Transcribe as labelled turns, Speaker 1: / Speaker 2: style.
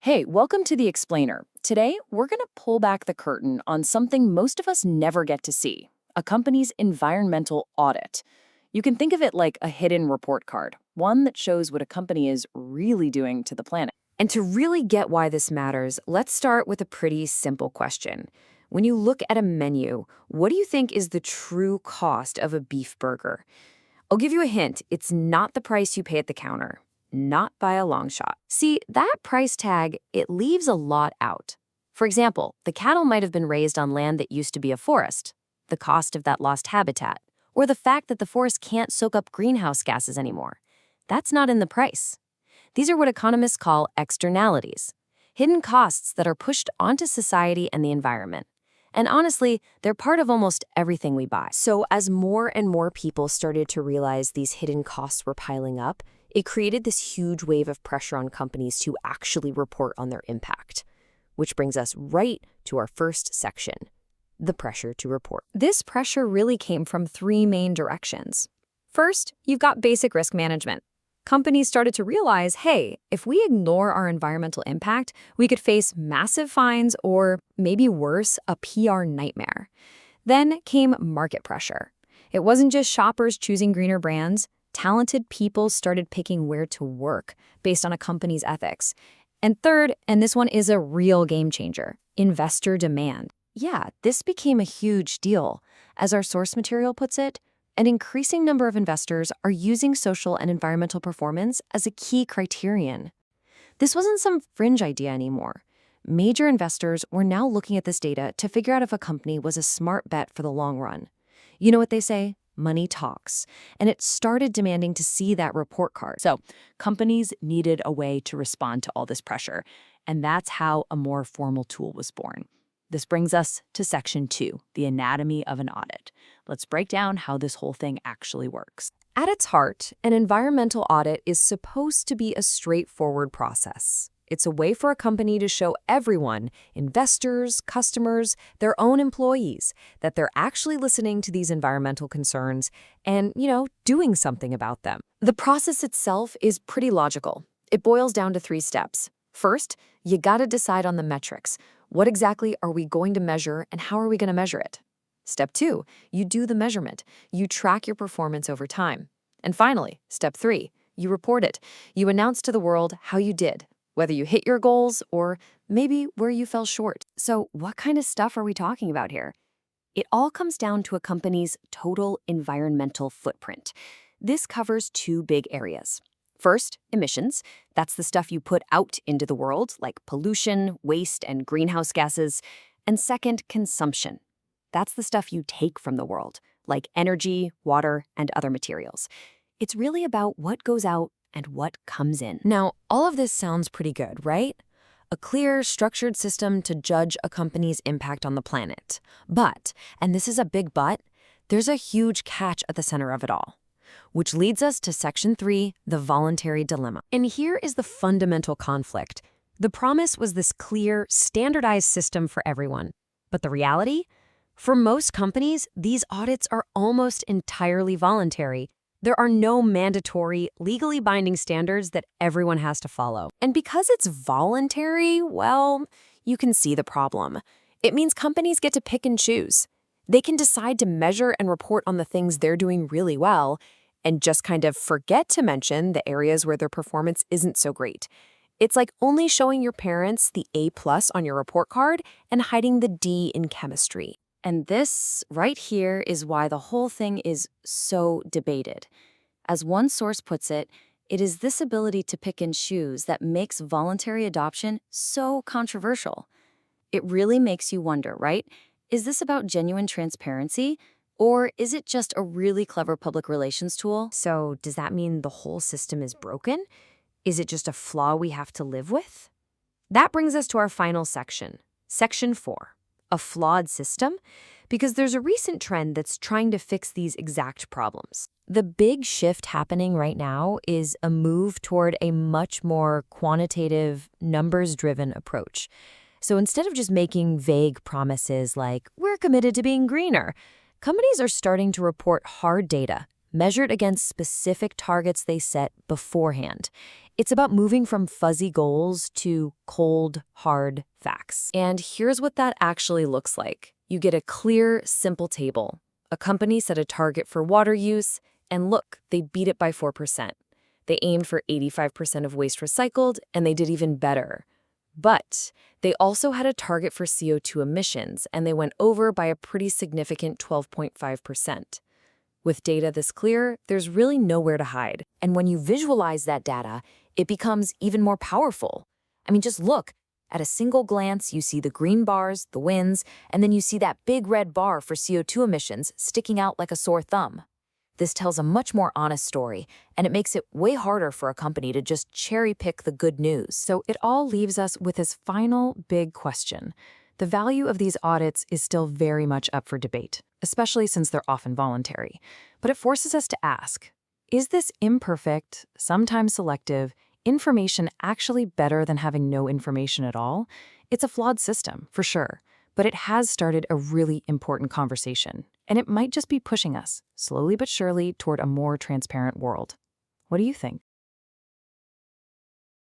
Speaker 1: Hey, welcome to The Explainer. Today, we're going to pull back the curtain on something most of us never get to see, a company's environmental audit. You can think of it like a hidden report card, one that shows what a company is really doing to the planet.
Speaker 2: And to really get why this matters, let's start with a pretty simple question. When you look at a menu, what do you think is the true cost of a beef burger? I'll give you a hint. It's not the price you pay at the counter. Not by a long shot. See, that price tag, it leaves a lot out. For example, the cattle might have been raised on land that used to be a forest, the cost of that lost habitat, or the fact that the forest can't soak up greenhouse gases anymore. That's not in the price. These are what economists call externalities, hidden costs that are pushed onto society and the environment. And honestly, they're part of almost everything we buy. So as more and more people started to realize these hidden costs were piling up, it created this huge wave of pressure on companies to actually report on their impact. Which brings us right to our first section, the pressure to report.
Speaker 3: This pressure really came from three main directions. First, you've got basic risk management. Companies started to realize, hey, if we ignore our environmental impact, we could face massive fines or, maybe worse, a PR nightmare. Then came market pressure. It wasn't just shoppers choosing greener brands. Talented people started picking where to work based on a company's ethics. And third, and this one is a real game changer, investor demand.
Speaker 1: Yeah, this became a huge deal. As our source material puts it, an increasing number of investors are using social and environmental performance as a key criterion. This wasn't some fringe idea anymore. Major investors were now looking at this data to figure out if a company was a smart bet for the long run. You know what they say? Money talks. And it started demanding to see that report card. So companies needed a way to respond to all this pressure. And that's how a more formal tool was born. This brings us to section 2, the anatomy of an audit. Let's break down how this whole thing actually works.
Speaker 2: At its heart, an environmental audit is supposed to be a straightforward process. It's a way for a company to show everyone, investors, customers, their own employees, that they're actually listening to these environmental concerns and, doing something about them.
Speaker 1: The process itself is pretty logical. It boils down to 3 steps. First, you gotta decide on the metrics. What exactly are we going to measure and how are we gonna measure it? Step 2, you do the measurement. You track your performance over time. And finally, step 3, you report it. You announce to the world how you did, whether you hit your goals or maybe where you fell short. So what kind of stuff are we talking about here? It all comes down to a company's total environmental footprint. This covers 2 big areas. First, emissions. That's the stuff you put out into the world, like pollution, waste, and greenhouse gases. And second, consumption. That's the stuff you take from the world, like energy, water, and other materials. It's really about what goes out and what comes in.
Speaker 2: Now, all of this sounds pretty good, right? A clear, structured system to judge a company's impact on the planet. But, and this is a big but, there's a huge catch at the center of it all. Which leads us to section 3, the voluntary dilemma. And here is the fundamental conflict. The promise was this clear, standardized system for everyone. But the reality? For most companies, these audits are almost entirely voluntary. There are no mandatory, legally binding standards that everyone has to follow. And because it's voluntary, well, you can see the problem. It means companies get to pick and choose. They can decide to measure and report on the things they're doing really well and just kind of forget to mention the areas where their performance isn't so great. It's like only showing your parents the A+ on your report card and hiding the D in chemistry.
Speaker 1: And this right here is why the whole thing is so debated. As one source puts it, it is this ability to pick and choose that makes voluntary adoption so controversial. It really makes you wonder, right? Is this about genuine transparency? Or is it just a really clever public relations tool?
Speaker 2: So does that mean the whole system is broken? Is it just a flaw we have to live with? That brings us to our final section, section 4. A flawed system, because there's a recent trend that's trying to fix these exact problems.
Speaker 1: The big shift happening right now is a move toward a much more quantitative, numbers-driven approach. So instead of just making vague promises like, we're committed to being greener, companies are starting to report hard data, measured against specific targets they set beforehand.
Speaker 2: It's about moving from fuzzy goals to cold, hard facts.
Speaker 1: And here's what that actually looks like. You get a clear, simple table. A company set a target for water use, and look, they beat it by 4%. They aimed for 85% of waste recycled, and they did even better. But they also had a target for CO2 emissions, and they went over by a pretty significant 12.5%. With data this clear, there's really nowhere to hide. And when you visualize that data, it becomes even more powerful. I mean, just look. At a single glance, you see the green bars, the wins, and then you see that big red bar for CO2 emissions sticking out like a sore thumb. This tells a much more honest story, and it makes it way harder for a company to just cherry-pick the good news.
Speaker 3: So it all leaves us with this final big question. The value of these audits is still very much up for debate, especially since they're often voluntary. But it forces us to ask, is this imperfect, sometimes selective, information actually better than having no information at all? It's a flawed system, for sure, but it has started a really important conversation, and it might just be pushing us, slowly but surely, toward a more transparent world. What do you think?